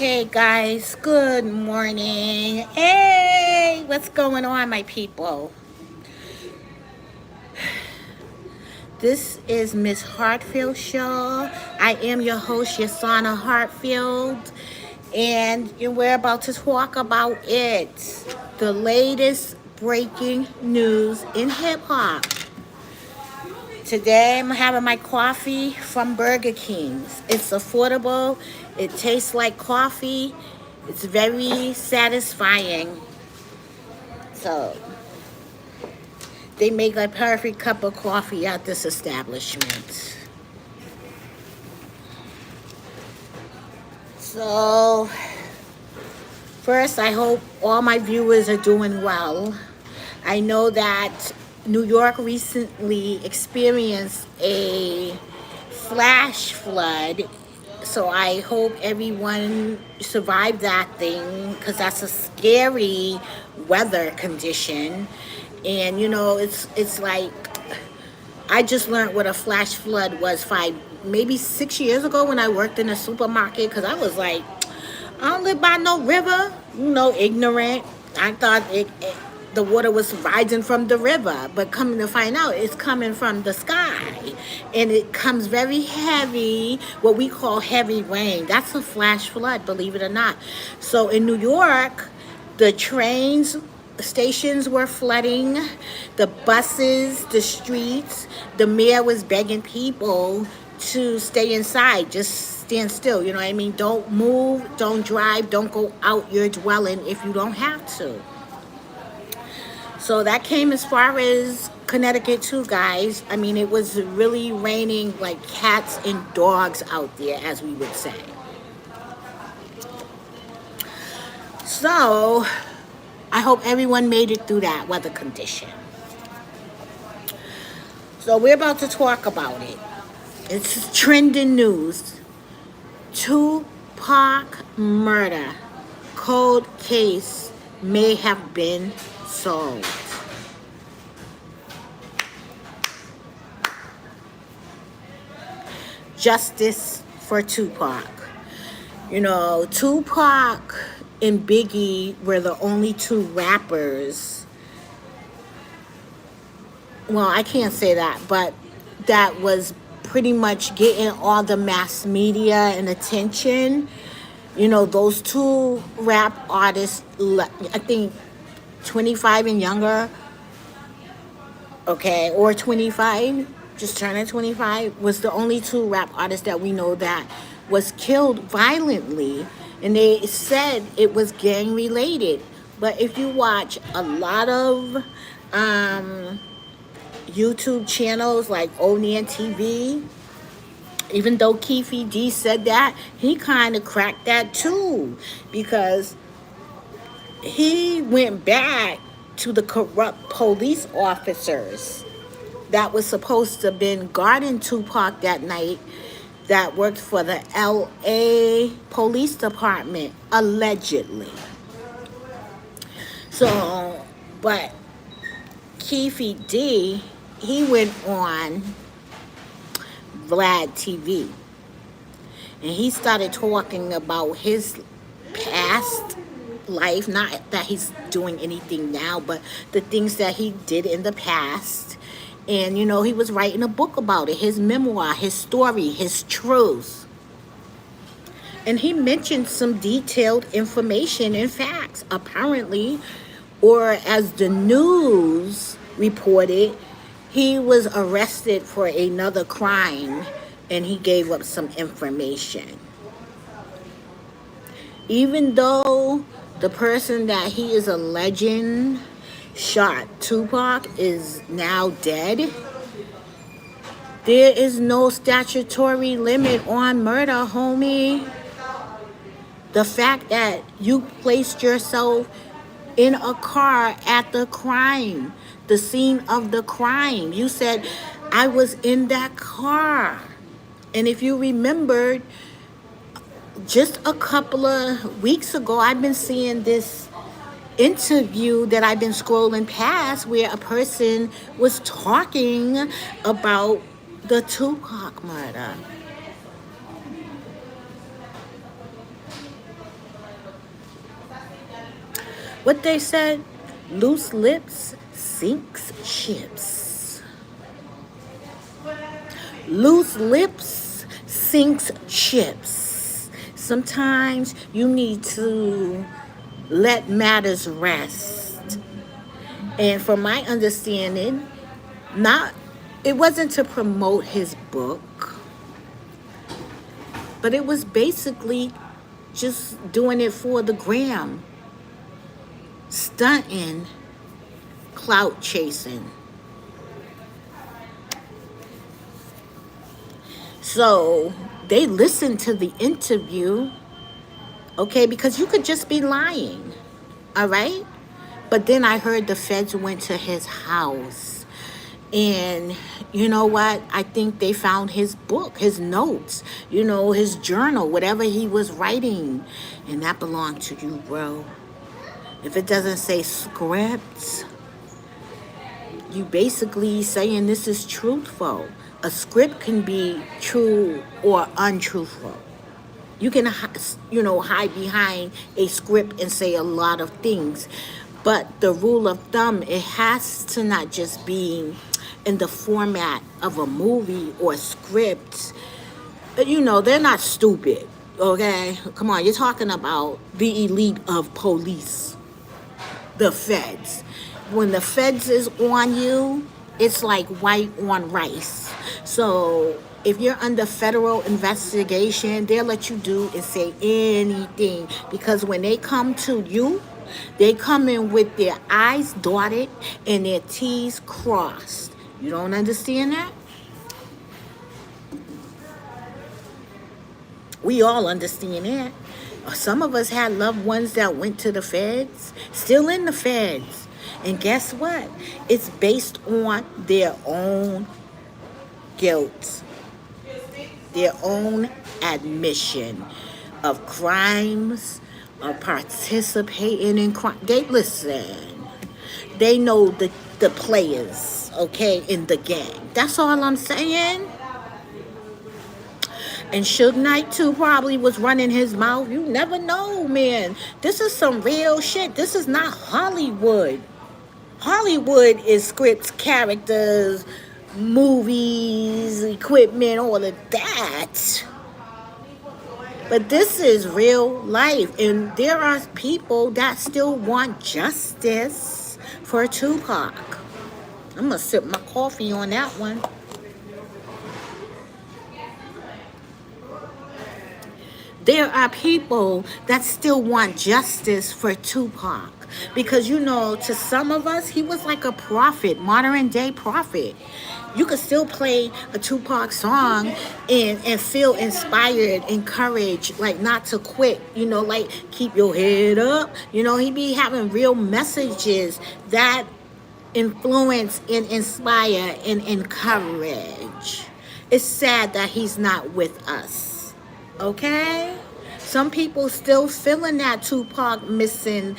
Hey guys, good morning. Hey, what's going on, my people? This is Miss Hartfield Show. I am your host, Yasana Hartfield, and we're about to talk about it. The latest breaking news in hip hop. Today I'm having my coffee from Burger King's. It's affordable, it tastes like coffee, it's very satisfying. So they make a perfect cup of coffee at this establishment. So first, I hope all my viewers are doing well. I know that New York recently experienced a flash flood, so I hope everyone survived that thing, because that's a scary weather condition. And it's like I just learned what a flash flood was maybe 6 years ago when I worked in a supermarket, because I was like, I don't live by no river, ignorant. I thought the water was rising from the river, but coming to find out, it's coming from the sky, and it comes very heavy, what we call heavy rain. That's a flash flood, believe it or not. So in New York, the trains stations were flooding, the buses, the streets. The mayor was begging people to stay inside, just stand still, you know what I mean? Don't move, don't drive, don't go out your dwelling if you don't have to. So that came as far as Connecticut too, guys. I mean, it was really raining like cats and dogs out there, as we would say. So I hope everyone made it through that weather condition. So we're about to talk about it. It's trending news. Tupac murder. Cold case may have been solved. Justice for Tupac. Tupac and Biggie were the only two rappers. Well, I can't say that, but that was pretty much getting all the mass media and attention. Those two rap artists, I think 25 and younger, okay, or 25, just turning 25, was the only two rap artists that we know that was killed violently. And they said it was gang related. But if you watch a lot of YouTube channels like Onion TV, even though Keefe D said that, he kind of cracked that too, because he went back to the corrupt police officers that was supposed to have been guarding Tupac that night, that worked for the LA Police Department, allegedly. So, but Keefe D, he went on Vlad TV, and he started talking about his past life, not that he's doing anything now, but the things that he did in the past. And he was writing a book about it, his memoir, his story, his truth. And he mentioned some detailed information and facts, apparently, or as the news reported, he was arrested for another crime, and he gave up some information. Even though the person that he is alleging shot Tupac is now dead, there is no statutory limit on murder, homie. The fact that you placed yourself in a car at the crime, the scene of the crime, you said, I was in that car. And if you remembered, just a couple of weeks ago, I've been seeing this interview that I've been scrolling past, where a person was talking about the Tupac murder. What they said, loose lips sinks ships. Loose lips sinks ships. Sometimes you need to let matters rest. And from my understanding, not it wasn't to promote his book, but it was basically just doing it for the gram, stunting, clout chasing. So they listened to the interview, okay, because you could just be lying, all right? But then I heard the feds went to his house. And you know what? I think they found his book, his notes, his journal, whatever he was writing. And that belonged to you, bro. If it doesn't say scripts, you basically saying this is truthful. A script can be true or untruthful. You can, hide behind a script and say a lot of things. But the rule of thumb, it has to not just be in the format of a movie or script. They're not stupid, okay? Come on, you're talking about the elite of police, the feds. When the feds is on you, it's like white on rice. So if you're under federal investigation, they'll let you do and say anything, because when they come to you, they come in with their I's dotted and their T's crossed. You don't understand that? We all understand that. Some of us had loved ones that went to the feds, still in the feds. And guess what? It's based on their own guilt, their own admission of crimes, of participating in crime. They listen. They know the players, okay, in the gang. That's all I'm saying. And Suge Knight too probably was running his mouth. You never know, man. This is some real shit. This is not Hollywood. Hollywood is scripts, characters, movies, equipment, all of that. But this is real life. And there are people that still want justice for Tupac. I'm going to sip my coffee on that one. There are people that still want justice for Tupac. Because, to some of us, he was like a prophet, modern day prophet. You could still play a Tupac song and feel inspired, encouraged, like not to quit, like keep your head up. He be having real messages that influence and inspire and encourage. It's sad that he's not with us, okay? Some people still feeling that Tupac missing,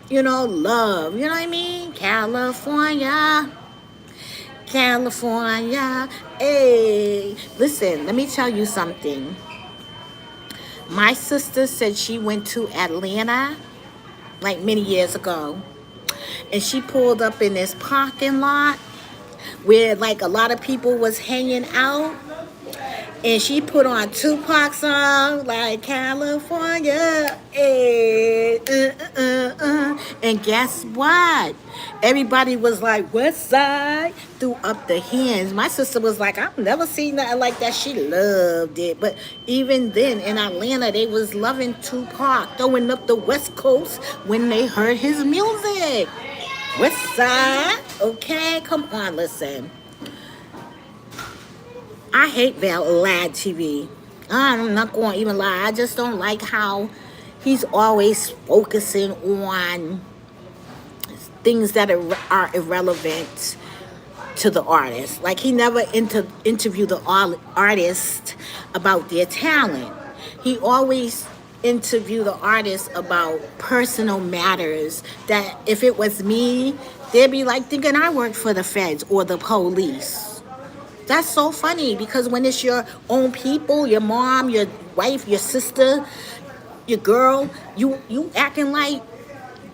love. You know what I mean? California. Hey, listen, let me tell you something. My sister said she went to Atlanta like many years ago, and she pulled up in this parking lot where like a lot of people was hanging out, and she put on Tupac song like California, and guess what? Everybody was like, West Side, threw up the hands. My sister was like, I've never seen nothing like that. She loved it. But even then in Atlanta, they was loving Tupac, throwing up the West Coast when they heard his music. West Side, okay? Come on, listen. I hate Vlad TV. I'm not going to even lie. I just don't like how he's always focusing on things that are irrelevant to the artist. Like he never interviewed the artist about their talent. He always interviewed the artist about personal matters that if it was me, they'd be like thinking I worked for the feds or the police. That's so funny because when it's your own people, your mom, your wife, your sister, your girl, you acting like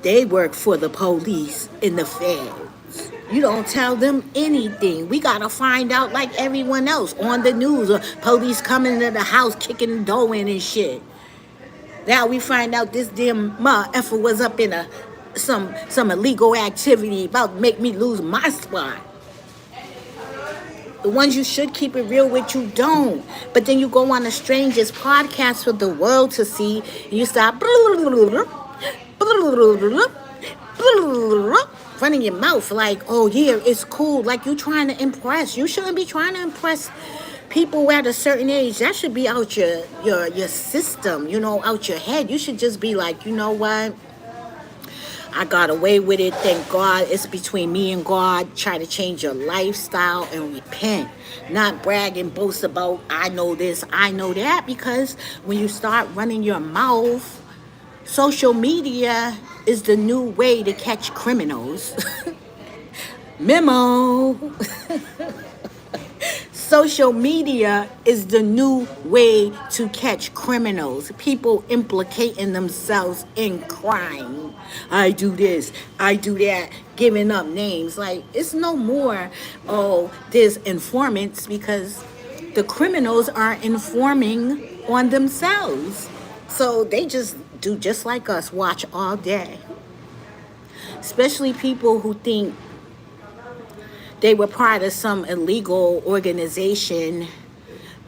They work for the police and the Fed. You don't tell them anything. We gotta find out like everyone else on the news, or police coming to the house kicking the door in and shit. Now we find out this damn motherfucker was up in some illegal activity about to make me lose my spot. The ones you should keep it real with, you don't. But then you go on a stranger's podcast for the world to see, and you start running your mouth like, oh yeah, it's cool. Like you trying to impress. You shouldn't be trying to impress people at a certain age. That should be out your system, out your head. You should just be like, you know what? I got away with it. Thank God. It's between me and God. Try to change your lifestyle and repent. Not brag and boast about, I know this, I know that. Because when you start running your mouth, social media is the new way to catch criminals. Memo. Social media is the new way to catch criminals. People implicating themselves in crime. I do this, I do that, giving up names. Like, it's no more, oh, there's informants, because the criminals are informing on themselves. So they just do just like us, watch all day. Especially people who think they were part of some illegal organization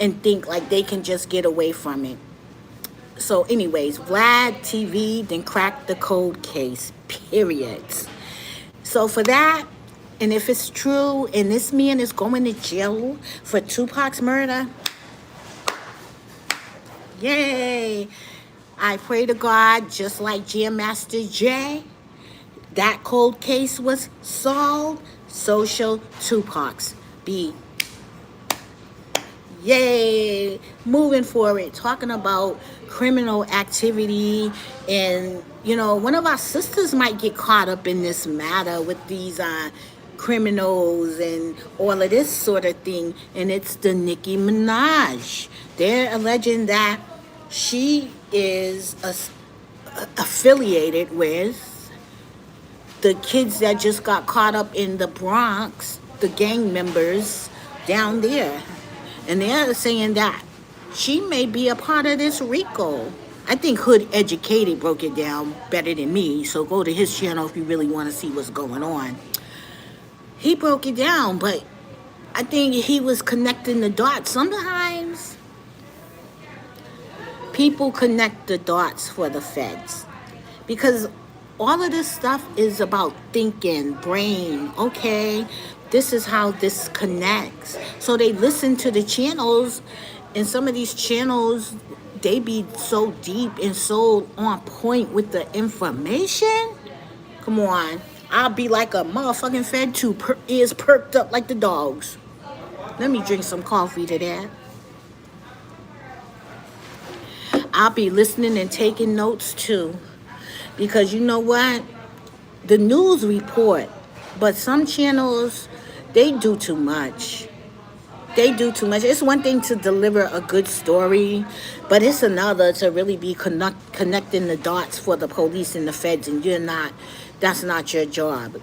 and think like they can just get away from it. So anyways, Vlad TV then cracked the cold case, period. So for that, and if it's true, and this man is going to jail for Tupac's murder, yay. I pray to God, just like Jam Master Jay, that cold case was solved. Social Tupac's be. Yay. Moving forward, talking about criminal activity, and one of our sisters might get caught up in this matter with these criminals and all of this sort of thing, and it's the Nicki Minaj. They're alleging that she is affiliated with the kids that just got caught up in the Bronx, the gang members down there. And they're saying that she may be a part of this RICO. I think Hood Educated broke it down better than me, so go to his channel if you really want to see what's going on. He broke it down, but I think he was connecting the dots. Sometimes people connect the dots for the feds, because all of this stuff is about thinking, brain. Okay, this is how this connects. So they listen to the channels, and some of these channels, they be so deep and so on point with the information. Come on. I'll be like a motherfucking fed too, ears perked up like the dogs. Let me drink some coffee to that. I'll be listening and taking notes too. Because you know what? The news report, but some channels, they do too much. They do too much. It's one thing to deliver a good story, but it's another to really be connecting the dots for the police and the feds, and that's not your job.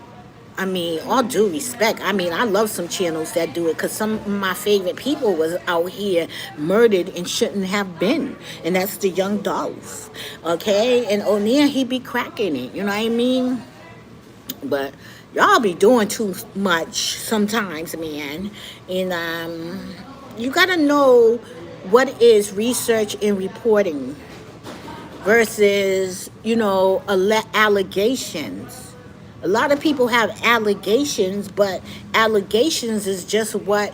I mean, all due respect. I mean, I love some channels that do it, because some of my favorite people was out here murdered and shouldn't have been. And that's the Young Dolph. Okay? And O'Neal, he be cracking it. You know what I mean? But y'all be doing too much sometimes, man. And you got to know what is research and reporting versus, allegations. A lot of people have allegations, but allegations is just what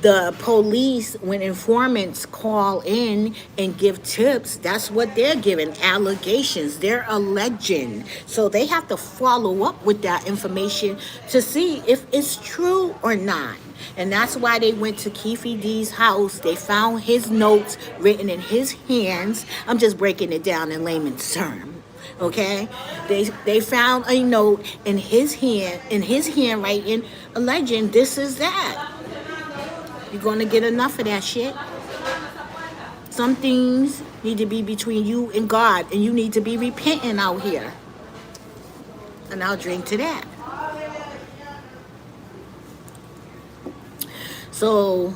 the police, when informants call in and give tips, that's what they're giving, allegations. They're alleging. So they have to follow up with that information to see if it's true or not. And that's why they went to Keefe D's house. They found his notes written in his hands. I'm just breaking it down in layman's terms. Okay, they found a note in his handwriting, alleging this is that. You're gonna get enough of that shit. Some things need to be between you and God, and you need to be repenting out here. and I'll drink to that. So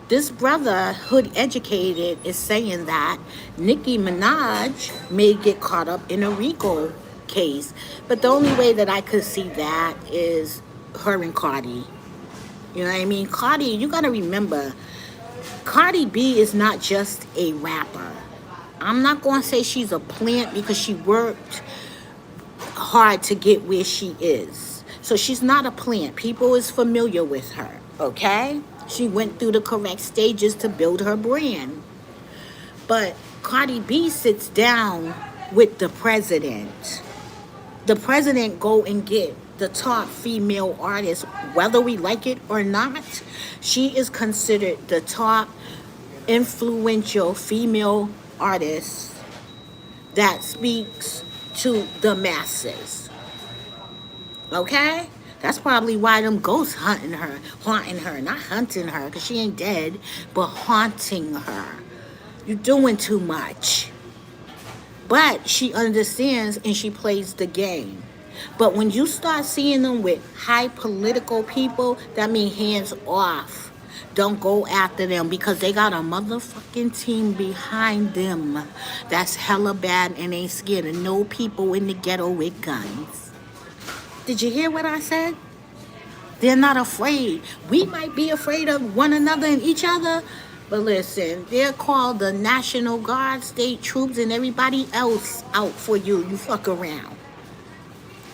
this brother, Hood Educated, is saying that Nicki Minaj may get caught up in a RICO case. But the only way that I could see that is her and Cardi. You know what I mean? Cardi, you gotta remember, Cardi B is not just a rapper. I'm not gonna say she's a plant because she worked hard to get where she is. So she's not a plant. People is familiar with her, okay? She went through the correct stages to build her brand. But Cardi B sits down with the president. The president go and get the top female artist, whether we like it or not. She is considered the top influential female artist that speaks to the masses. Okay? That's probably why them ghosts haunting her, not hunting her, because she ain't dead, but haunting her. You're doing too much. But she understands and she plays the game. But when you start seeing them with high political people, that means hands off. Don't go after them because they got a motherfucking team behind them that's hella bad and ain't scared of no people in the ghetto with guns. Did you hear what I said? They're not afraid. We might be afraid of one another and each other, but listen, they're called the National Guard, state troops, and everybody else out for you. You fuck around.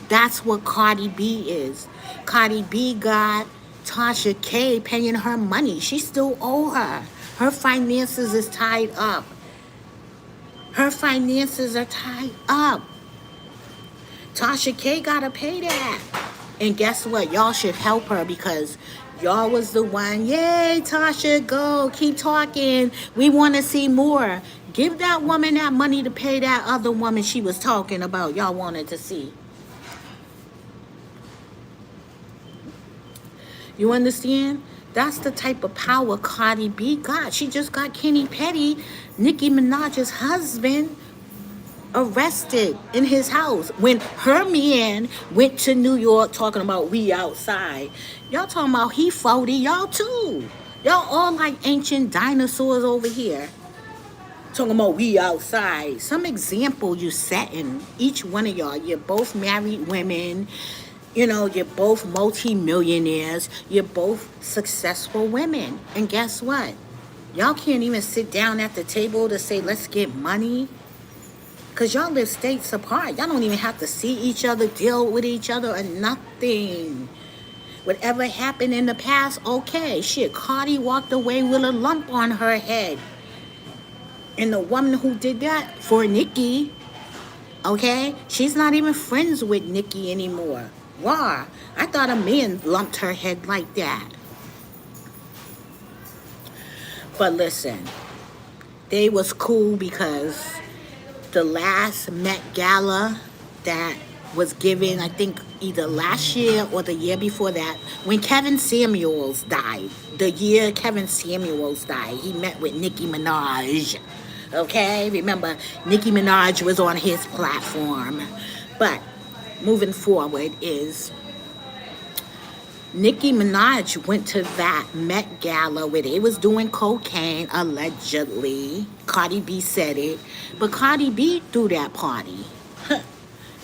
That's what Cardi B is. Cardi B got Tasha K paying her money. She still owe her. Her finances is tied up. Her finances are tied up. Tasha K gotta pay that. And guess what? Y'all should help her because y'all was the one. Yay, Tasha, go. Keep talking. We want to see more. Give that woman that money to pay that other woman she was talking about. Y'all wanted to see. You understand? That's the type of power Cardi B got. She just got Kenny Petty, Nicki Minaj's husband, arrested in his house when her man went to New York talking about we outside. Y'all talking about he 40, y'all too. Y'all all like ancient dinosaurs over here. Talking about we outside. Some example you setting, each one of y'all. You're both married women. You know, you're both multi-millionaires. You're both successful women. And guess what? Y'all can't even sit down at the table to say, let's get money. Because y'all live states apart. Y'all don't even have to see each other, deal with each other, or nothing. Whatever happened in the past, okay. Shit, Cardi walked away with a lump on her head. And the woman who did that for Nicki, okay, she's not even friends with Nicki anymore. Wow, I thought a man lumped her head like that. But listen, they was cool because the last Met Gala that was given, I think either last year or the year before that, when Kevin Samuels died, the year Kevin Samuels died, he met with Nicki Minaj. Okay, remember, Nicki Minaj was on his platform. But moving forward is Nicki Minaj went to that Met Gala where they was doing cocaine, allegedly. Cardi B said it. But Cardi B threw that party.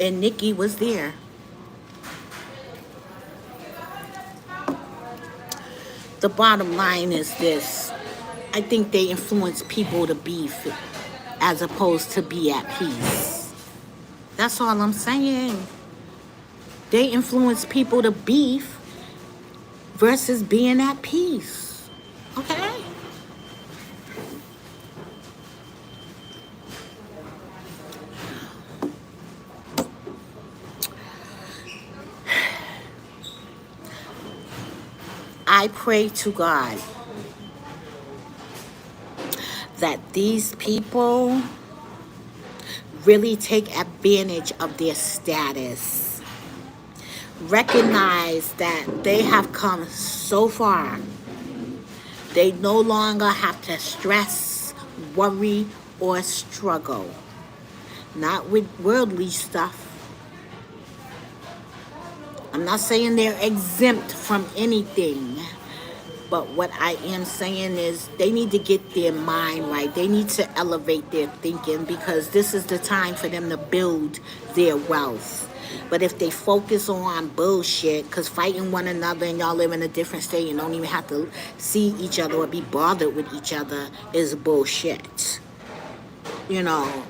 And Nicki was there. The bottom line is this. I think they influence people to beef as opposed to be at peace. That's all I'm saying. They influence people to beef versus being at peace. Okay? I pray to God that these people really take advantage of their status. Recognize that they have come so far. They no longer have to stress, worry, or struggle. Not with worldly stuff. I'm not saying they're exempt from anything. But what I am saying is they need to get their mind right. They need to elevate their thinking because this is the time for them to build their wealth. But if they focus on bullshit, because fighting one another and y'all live in a different state and don't even have to see each other or be bothered with each other is bullshit. You know,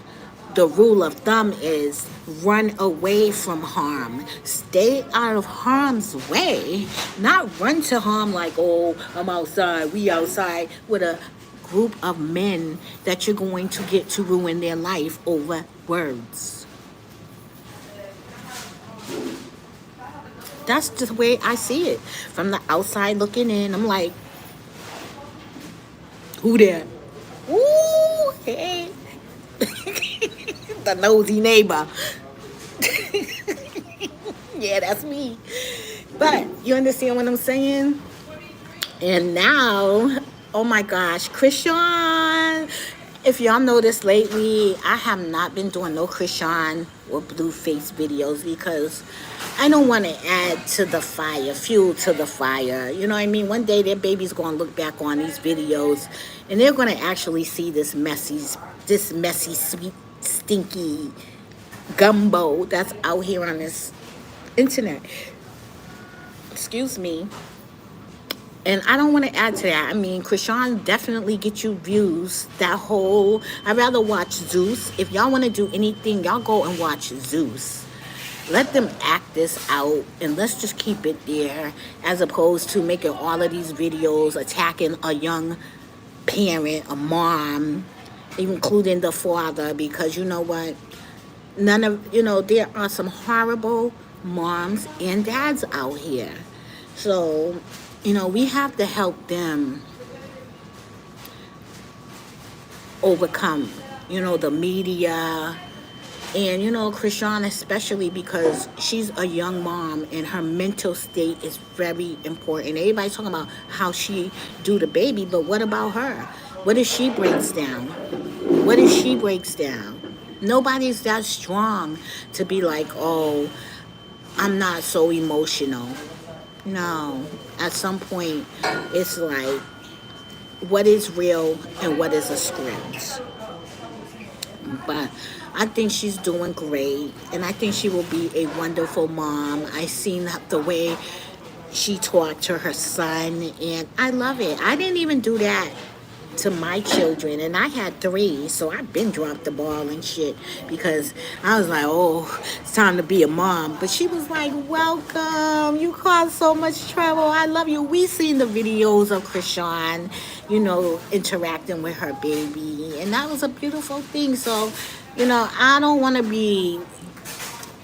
the rule of thumb is run away from harm. Stay out of harm's way. Not run to harm like, oh, I'm outside, we outside, with a group of men that you're going to get to ruin their life over words. That's just the way I see it. From the outside looking in, I'm like, who there? Ooh, hey. The nosy neighbor. Yeah, that's me. But you understand what I'm saying? And now, oh my gosh, Krishan. If y'all noticed lately, I have not been doing no Krishan or Blueface videos because I don't want to add to the fire, fuel to the fire. You know what I mean? One day their baby's going to look back on these videos and they're going to actually see this messy, sweet, stinky gumbo that's out here on this internet. Excuse me. And I don't want to add to that. I mean, Krishan definitely get you views. That whole, I'd rather watch Zeus. If y'all want to do anything, y'all go and watch Zeus. Let them act this out and let's just keep it there as opposed to making all of these videos attacking a young parent, a mom, including the father, because you know what? There are some horrible moms and dads out here. So, we have to help them overcome, the media. And, Krishan especially because she's a young mom and her mental state is very important. Everybody's talking about how she do the baby, but what about her? What if she breaks down? What if she breaks down? Nobody's that strong to be like, oh, I'm not so emotional. No. At some point, it's like, what is real and what is a script? But I think she's doing great, and I think she will be a wonderful mom. I seen the way she talked to her son, and I love it. I didn't even do that to my children, and I had 3, so I've been dropped the ball and shit because I was like, oh, it's time to be a mom. But she was like, welcome, you caused so much trouble, I love you. We seen the videos of Krishan, interacting with her baby, and that was a beautiful thing. So, I don't want to be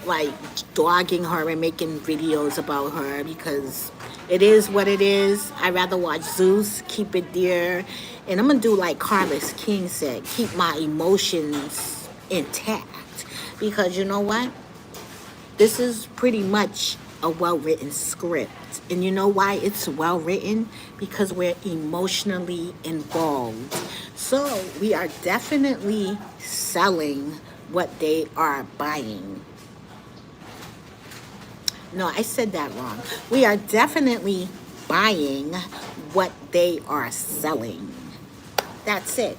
like dogging her and making videos about her because it is what it is. I'd rather watch Zeus, keep it there. And I'm going to do like Carlos King said, keep my emotions intact. Because you know what? This is pretty much a well-written script. And you know why it's well-written? Because we're emotionally involved. So we are definitely selling what they are buying. No, I said that wrong. We are definitely buying what they are selling. That's it.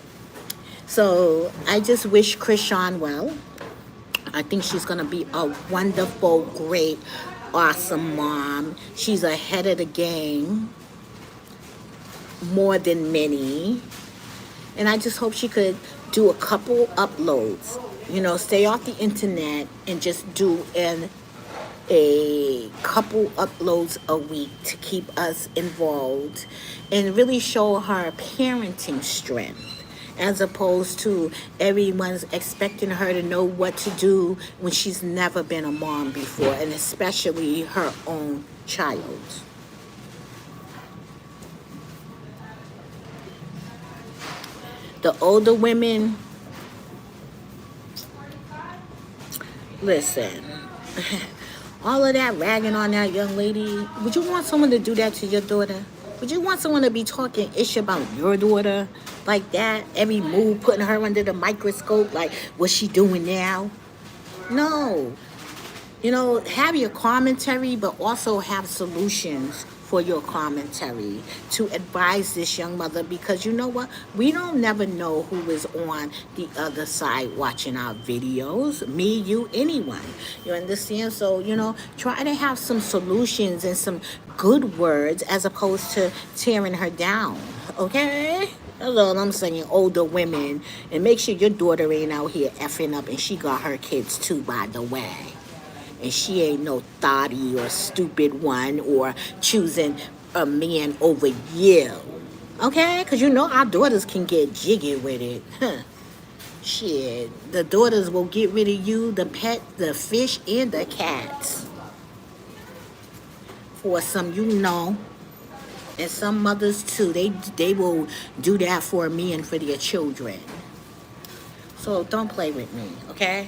So I just wish Krishan well. I think she's going to be a wonderful, great, awesome mom. She's ahead of the game more than many. And I just hope she could do a couple uploads. Stay off the internet and just do a couple uploads a week to keep us involved and really show her parenting strength as opposed to everyone's expecting her to know what to do when she's never been a mom before, and especially her own child. The older women, listen, all of that ragging on that young lady, would you want someone to do that to your daughter? Would you want someone to be talking ish about your daughter like that? Every move, putting her under the microscope, like, what's she doing now? No. have your commentary, but also have solutions for your commentary to advise this young mother, because you know what? We don't never know who is on the other side watching our videos. Me, you, anyone. You understand? So, try to have some solutions and some good words as opposed to tearing her down. Okay? That's all I'm saying, older women. And make sure your daughter ain't out here effing up, and she got her kids too, by the way. And she ain't no thotty or stupid one or choosing a man over you. Okay? Because our daughters can get jiggy with it. Huh. Shit. The daughters will get rid of you, the pet, the fish, and the cats. For some, and some mothers too. They will do that for me and for their children. So don't play with me, okay?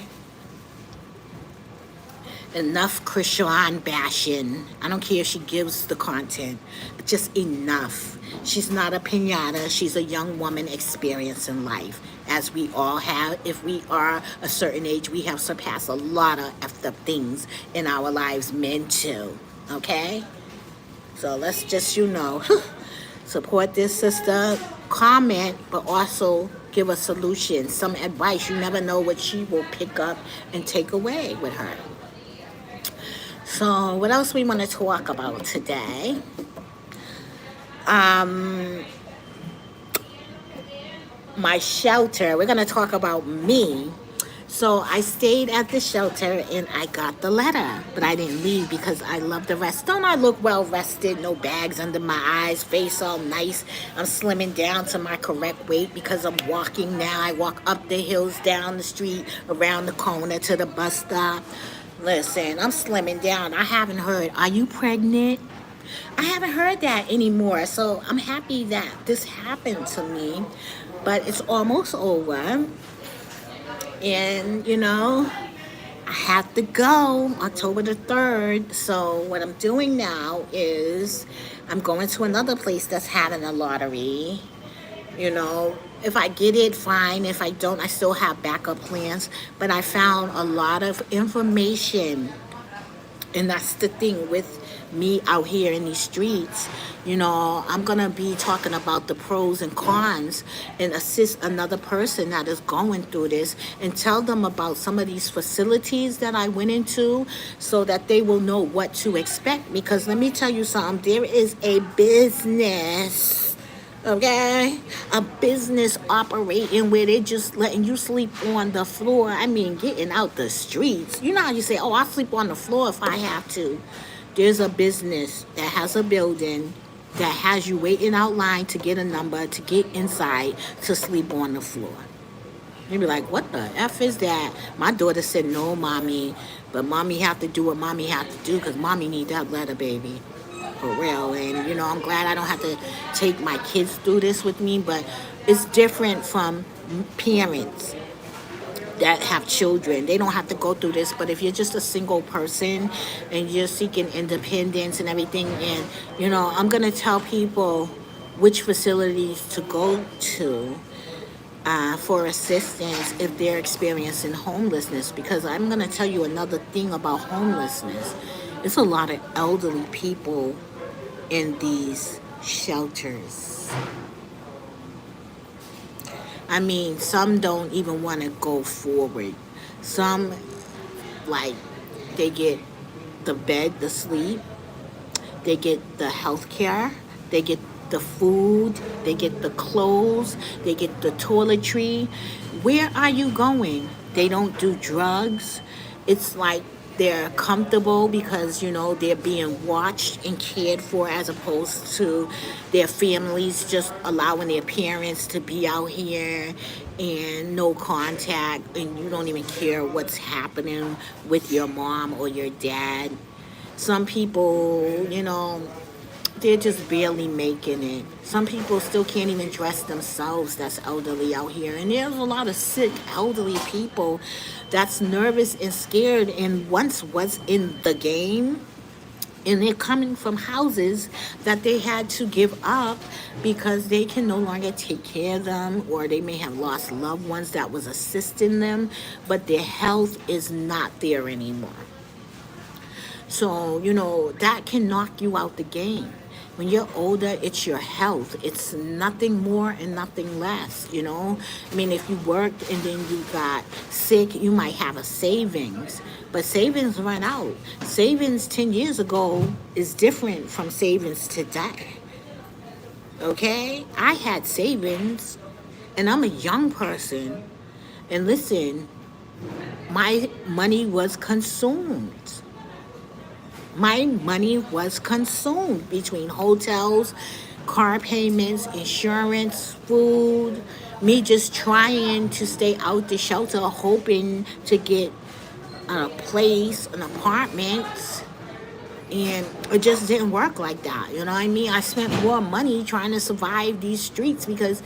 Enough Krishan bashing. I don't care if she gives the content, but just enough. She's not a pinata. She's a young woman experiencing life, as we all have. If we are a certain age, we have surpassed a lot of effed up things in our lives, men too. Okay? So let's just, support this sister, comment, but also give a solution, some advice. You never know what she will pick up and take away with her. So what else we want to talk about today? My shelter. We're going to talk about me. So I stayed at the shelter and I got the letter, but I didn't leave because I love the rest. Don't I look well rested? No bags under my eyes, face all nice. I'm slimming down to my correct weight because I'm walking now. I walk up the hills, down the street, around the corner to the bus stop. Listen, I'm slimming down. I haven't heard, are you pregnant? I haven't heard that anymore. So I'm happy that this happened to me, but it's almost over. And, I have to go October the 3rd. So what I'm doing now is I'm going to another place that's having a lottery. If I get it, fine. If I don't, I still have backup plans. But I found a lot of information. And that's the thing with me out here in these streets. I'm going to be talking about the pros and cons and assist another person that is going through this and tell them about some of these facilities that I went into so that they will know what to expect. Because let me tell you something, there is a business, okay? A business operating where they just letting you sleep on the floor. I mean, getting out the streets. You know how you say, oh, I'll sleep on the floor if I have to. There's a business that has a building that has you waiting out line to get a number, to get inside, to sleep on the floor. You'd be like, what the F is that? My daughter said, no, mommy. But mommy have to do what mommy have to do because mommy need that letter, baby. For real. And, I'm glad I don't have to take my kids through this with me. But it's different from parents that have children. They don't have to go through this. But if you're just a single person and you're seeking independence and everything, and I'm going to tell people which facilities to go to for assistance if they're experiencing homelessness, because I'm going to tell you another thing about homelessness. It's a lot of elderly people in these shelters. I mean, some don't even want to go forward. Some, they get the bed, the sleep, they get the health care, they get the food, they get the clothes, they get the toiletry. Where are you going? They don't do drugs. It's like they're comfortable because, they're being watched and cared for, as opposed to their families just allowing their parents to be out here and no contact, and you don't even care what's happening with your mom or your dad. Some people, they're just barely making it. Some people still can't even dress themselves that's elderly out here. And there's a lot of sick elderly people that's nervous and scared and once was in the game. And they're coming from houses that they had to give up because they can no longer take care of them, or they may have lost loved ones that was assisting them, but their health is not there anymore. So, that can knock you out the game. When you're older, it's your health. It's nothing more and nothing less. I mean, if you worked and then you got sick, you might have a savings, but savings run out. Savings 10 years ago is different from savings today. Okay? I had savings, and I'm a young person. And listen, my money was consumed. My money was consumed between hotels, car payments, insurance, food, me just trying to stay out the shelter, hoping to get a place, an apartment. And it just didn't work like that. You know what I mean? I spent more money trying to survive these streets because,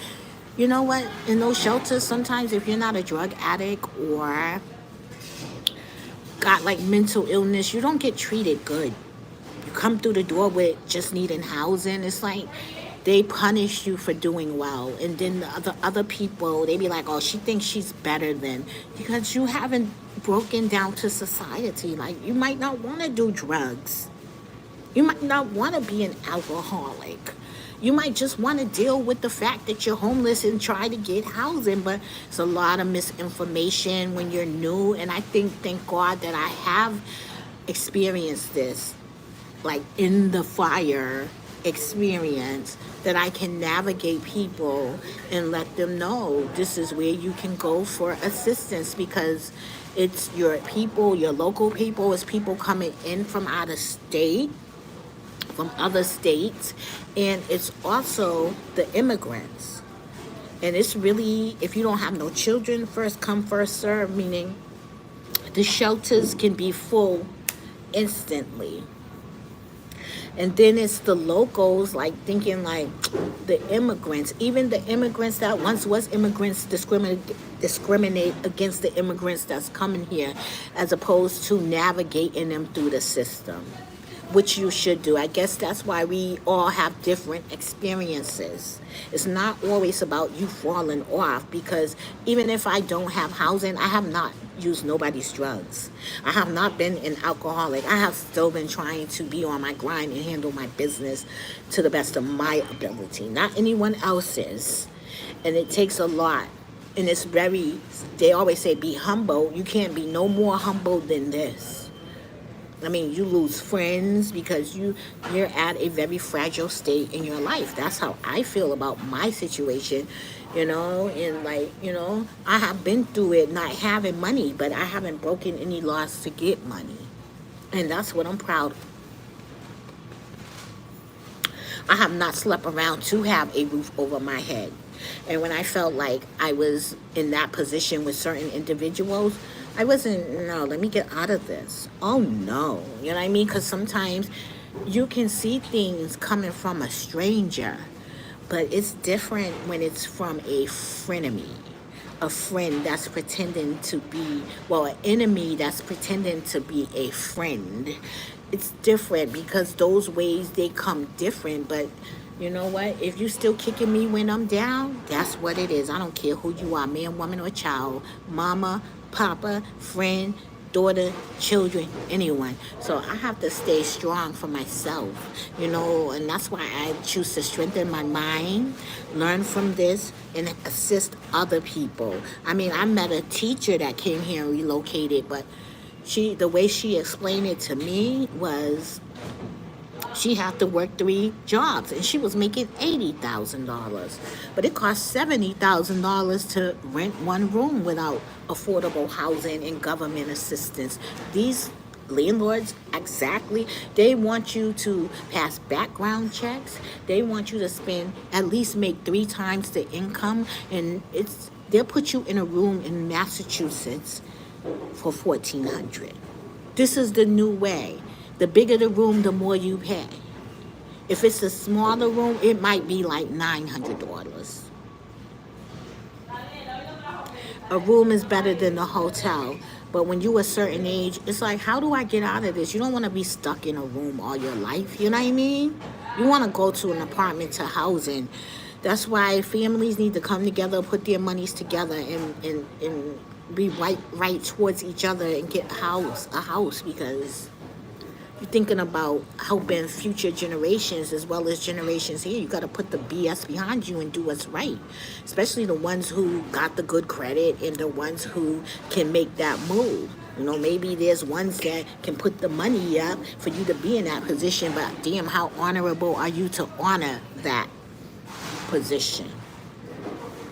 you know what? In those shelters, sometimes if you're not a drug addict or got like mental illness, you don't get treated good. You come through the door with just needing housing. It's like they punish you for doing well. And then the other people, they be like, oh, she thinks she's better than, because you haven't broken down to society. Like, you might not want to do drugs. You might not want to be an alcoholic. You might just want to deal with the fact that you're homeless and try to get housing. But it's a lot of misinformation when you're new. And I thank God that I have experienced this, like in the fire experience, that I can navigate people and let them know this is where you can go for assistance, because it's your people, your local people, it's people coming in from out of state, from other states, and it's also the immigrants. And it's really, if you don't have no children, first come, first serve, meaning the shelters can be full instantly. And then it's the locals, like thinking like the immigrants, even the immigrants that once was immigrants, discriminate against the immigrants that's coming here, as opposed to navigating them through the system, which you should do. I guess that's why we all have different experiences. It's not always about you falling off, because even if I don't have housing, I have not used nobody's drugs. I have not been an alcoholic. I have still been trying to be on my grind and handle my business to the best of my ability, not anyone else's. And it takes a lot. And it's they always say be humble. You can't be no more humble than this. I mean, you lose friends because you're at a very fragile state in your life. That's how I feel about my situation, and like, I have been through it not having money, but I haven't broken any laws to get money. And that's what I'm proud of. I have not slept around to have a roof over my head. And when I felt like I was in that position with certain individuals, I wasn't, no, let me get out of this. Oh, no. You know what I mean? Because sometimes you can see things coming from a stranger, but it's different when it's from a frenemy, a friend that's pretending to be, well, an enemy that's pretending to be a friend. It's different because those ways, they come different, but you know what? If you still kicking me when I'm down, that's what it is. I don't care who you are, man, woman, or child, mama, papa, friend, daughter, children, anyone. So I have to stay strong for myself, and that's why I choose to strengthen my mind, learn from this, and assist other people. I mean, I met a teacher that came here and relocated, but the way she explained it to me was, she had to work 3 jobs, and she was making $80,000. But it cost $70,000 to rent one room without affordable housing and government assistance. These landlords, exactly, they want you to pass background checks. They want you to at least make 3 times the income, and they'll put you in a room in Massachusetts for $1,400. This is the new way. The bigger the room, the more you pay. If it's a smaller room, it might be like $900. A room is better than a hotel. But when you're a certain age, it's like, how do I get out of this? You don't want to be stuck in a room all your life. You know what I mean? You want to go to an apartment to housing. That's why families need to come together, put their monies together, and be right towards each other and get a house, because you're thinking about helping future generations as well as generations here. You got to put the BS behind you and do what's right, especially the ones who got the good credit and the ones who can make that move. You know, maybe there's ones that can put the money up for you to be in that position, but damn, how honorable are you to honor that position?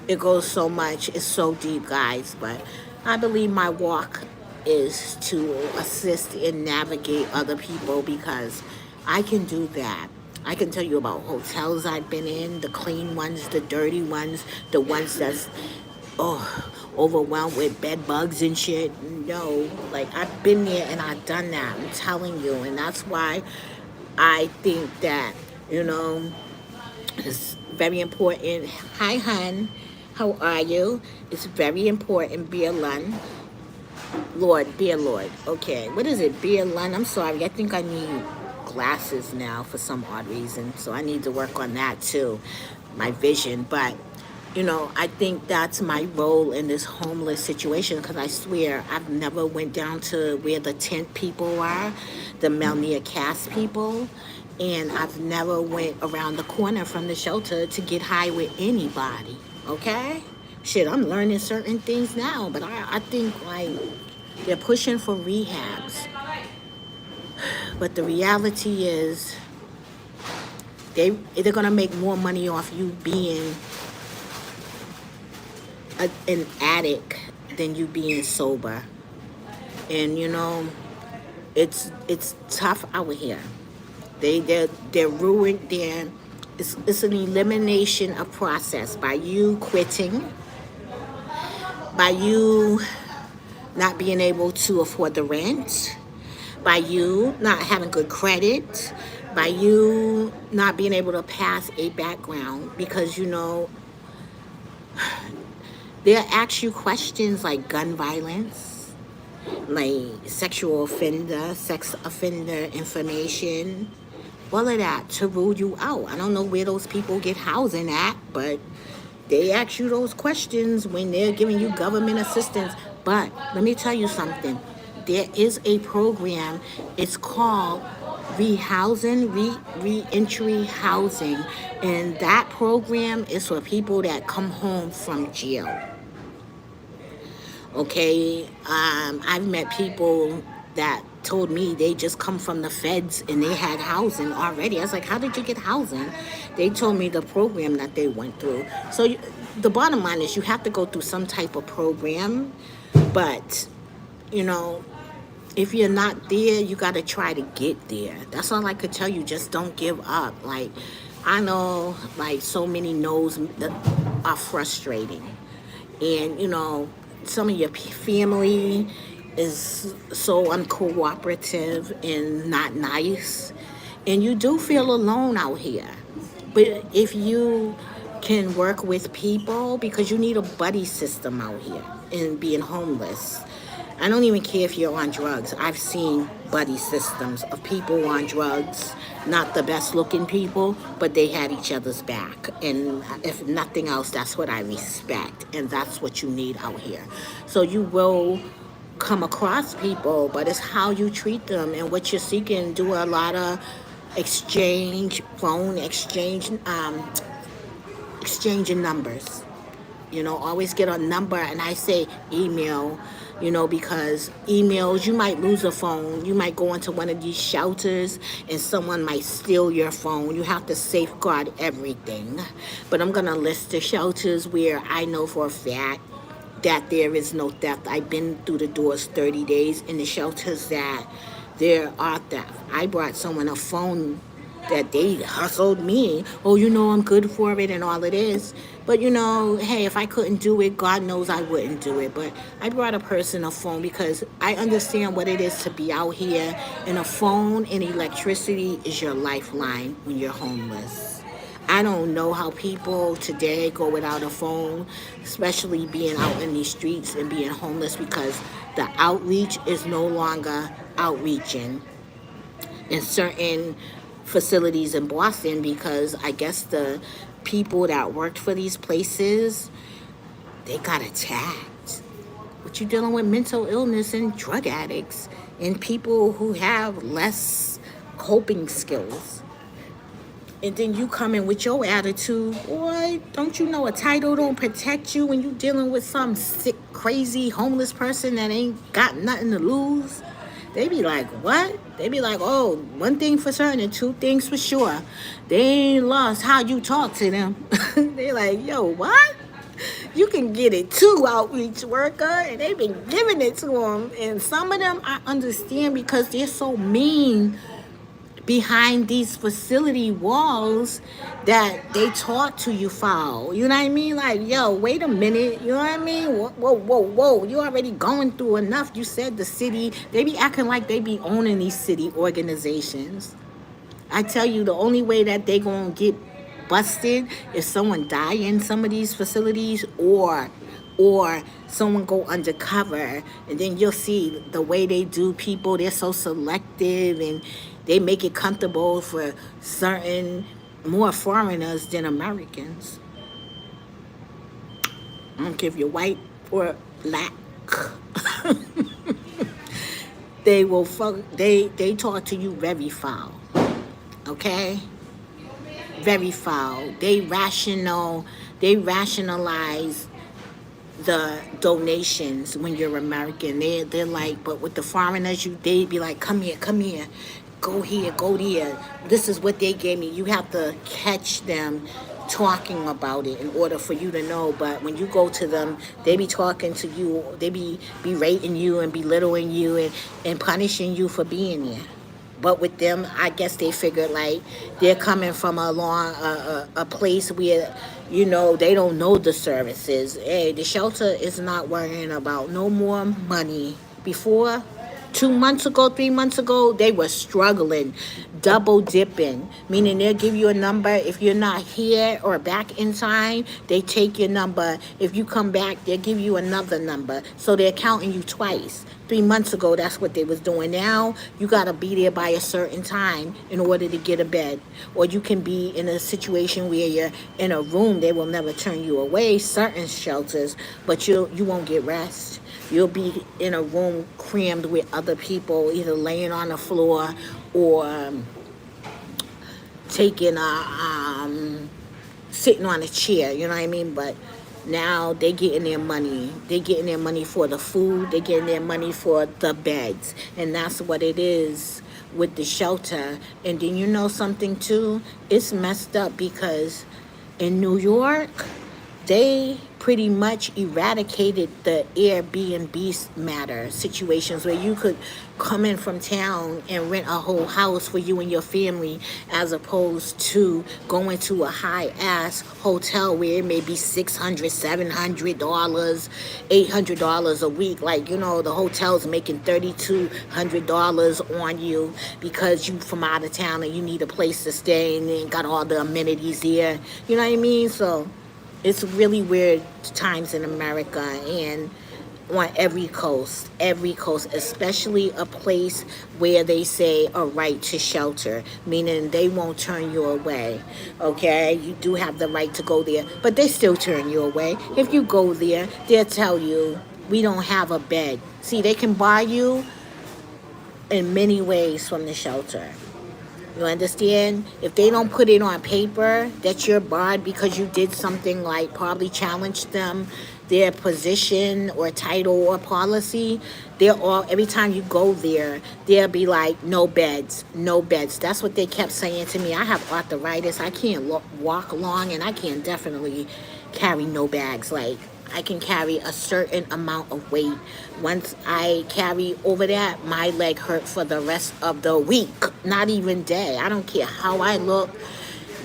It goes so much, it's so deep, guys, but I believe my walk is to assist and navigate other people because I can do that. I can tell you about hotels I've been in, the clean ones, the dirty ones, the ones that's overwhelmed with bed bugs and shit. No, like I've been there and I've done that. I'm telling you, and that's why I think that, you know, it's very important. Hi, hun. How are you? It's very important, Beer Lund. Beer Lord. Okay, what is it? Beer Lund. I'm sorry. I think I need glasses now for some odd reason. So I need to work on that too, my vision. But, you know, I think that's my role in this homeless situation because I swear I've never went down to where the tent people are, the Melnia Cast people. And I've never went around the corner from the shelter to get high with anybody, okay? Shit, I'm learning certain things now, but I think, like, they're pushing for rehabs. But the reality is they're going to make more money off you being an addict than you being sober. And, you know, it's tough out here. They're ruined. It's an elimination of process by you quitting, by you not being able to afford the rent, by you not having good credit, by you not being able to pass a background because, you know, they'll ask you questions like gun violence, like sex offender information, all of that to rule you out. I don't know where those people get housing at, but they ask you those questions when they're giving you government assistance. But let me tell you something. There is a program. It's called rehousing, reentry housing. And that program is for people that come home from jail. Okay, I've met people that told me they just come from the feds and they had housing already. I was like, how did you get housing? They told me the program that they went through. So the bottom line is you have to go through some type of program, but, you know, if you're not there, you got to try to get there. That's all I could tell you. Just don't give up. Like, I know, like, so many no's that are frustrating. And, you know, some of your family is so uncooperative and not nice. And you do feel alone out here. But if you can work with people, because you need a buddy system out here and being homeless. I don't even care if you're on drugs. I've seen buddy systems of people on drugs, not the best looking people, but they had each other's back. And if nothing else, that's what I respect. And that's what you need out here. So you will come across people, but it's how you treat them and what you're seeking. Do a lot of phone exchange, exchanging numbers. You know, always get a number, and I say email, you know, because emails, you might lose a phone. You might go into one of these shelters and someone might steal your phone. You have to safeguard everything. But I'm going to list the shelters where I know for a fact that there is no theft. I've been through the doors 30 days in the shelters that there are theft. I brought someone a phone that they hustled me. Oh, you know, I'm good for it and all it is. But, you know, hey, if I couldn't do it, God knows I wouldn't do it. But I brought a person a phone because I understand what it is to be out here. And a phone and electricity is your lifeline when you're homeless. I don't know how people today go without a phone, especially being out in these streets and being homeless, because the outreach is no longer outreaching in certain facilities in Boston, because I guess the people that worked for these places, they got attacked. But you're dealing with mental illness and drug addicts and people who have less coping skills. And then you come in with your attitude, boy, don't you know a title don't protect you when you dealing with some sick, crazy, homeless person that ain't got nothing to lose? They be like, what? They be like, oh, one thing for certain and two things for sure. They ain't lost how you talk to them. They like, yo, what? You can get it too, outreach worker, and they've been giving it to them. And some of them I understand because they're so mean behind these facility walls that they talk to you foul. You know what I mean? Like, yo, wait a minute. You know what I mean? Whoa, whoa, whoa, whoa. You already going through enough. You said the city. They be acting like they be owning these city organizations. I tell you, the only way that they gonna get busted if someone die in some of these facilities, or someone go undercover, and then you'll see the way they do people. They're so selective, and they make it comfortable for certain more foreigners than Americans. I don't care if you're white or black. They will fuck. They talk to you very foul. Okay, very foul. They rationalize the donations when you're American. They're like, but with the foreigners, they be like, come here, go here, go there. This is what they gave me. You have to catch them talking about it in order for you to know. But when you go to them, they be talking to you. They be berating you and belittling you and punishing you for being there. But with them, I guess they figured like they're coming from a place where, they don't know the services. Hey, the shelter is not worrying about no more money. Before, 2 months ago, 3 months ago, they were struggling, double dipping, meaning they'll give you a number. If you're not here or back in time, they take your number. If you come back, they'll give you another number. So they're counting you twice. 3 months ago, that's what they was doing. Now, you got to be there by a certain time in order to get a bed. Or you can be in a situation where you're in a room. They will never turn you away, certain shelters, but you won't get rest. You'll be in a room crammed with other people, either laying on the floor or taking sitting on a chair, you know what I mean? But now they getting their money. They getting their money for the food. They getting their money for the beds. And that's what it is with the shelter. And then you know something too? It's messed up because in New York, they pretty much eradicated the Airbnb matter situations where you could come in from town and rent a whole house for you and your family, as opposed to going to a high-ass hotel where it may be $600, $700, $800 a week. Like, the hotel's making $3,200 on you because you from out of town and you need a place to stay and then got all the amenities there. You know what I mean? So it's really weird times in America, and on every coast, especially a place where they say a right to shelter, meaning they won't turn you away, okay? You do have the right to go there, but they still turn you away. If you go there, they'll tell you, we don't have a bed. See, they can buy you in many ways from the shelter. You understand? If they don't put it on paper that you're barred because you did something like probably challenge them, their position or title or policy, every time you go there, they'll be like, no beds, no beds. That's what they kept saying to me. I have arthritis. I can't walk long, and I can't definitely carry no bags. Like, I can carry a certain amount of weight. Once I carry over that, my leg hurt for the rest of the week, not even day. I don't care how I look,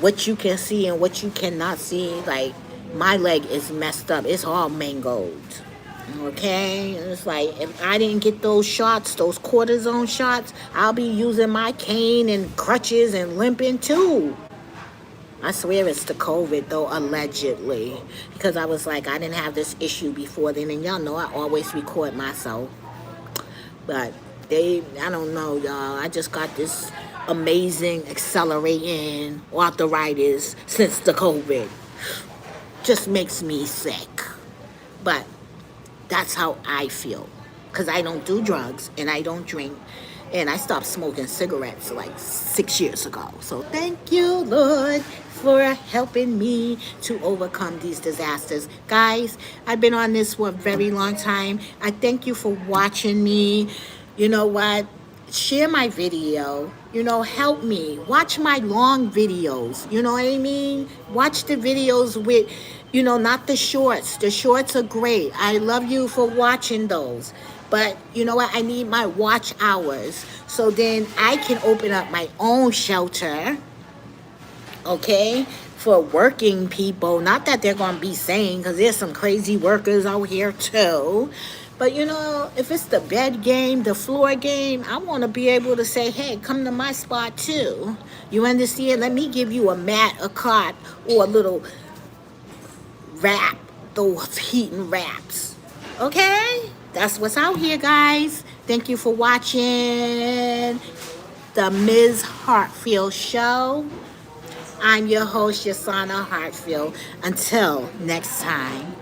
what you can see and what you cannot see. Like, my leg is messed up. It's all mangled. Okay? And it's like, if I didn't get those shots, those cortisone shots, I'll be using my cane and crutches and limping too. I swear it's the COVID, though, allegedly. Because I was like, I didn't have this issue before then. And y'all know I always record myself. But I don't know, y'all. I just got this amazing accelerating arthritis since the COVID. Just makes me sick. But that's how I feel. Because I don't do drugs and I don't drink. And I stopped smoking cigarettes like 6 years ago. So thank you, Lord, for helping me to overcome these disasters. Guys, I've been on this for a very long time. I thank you for watching me. You know what? Share my video. Help me. Watch my long videos. You know what I mean? Watch the videos with, not the shorts. The shorts are great. I love you for watching those. But you know what? I need my watch hours. So then I can open up my own shelter, okay, for working people. Not that they're going to be sane, because there's some crazy workers out here too. But if it's the bed game, the floor game, I want to be able to say, hey, come to my spot too. You understand? Let me give you a mat, a cot, or a little wrap, those heating wraps. Okay? That's what's out here, guys. Thank you for watching the Ms. Hartfield Show. I'm your host, Yasana Hartfield. Until next time.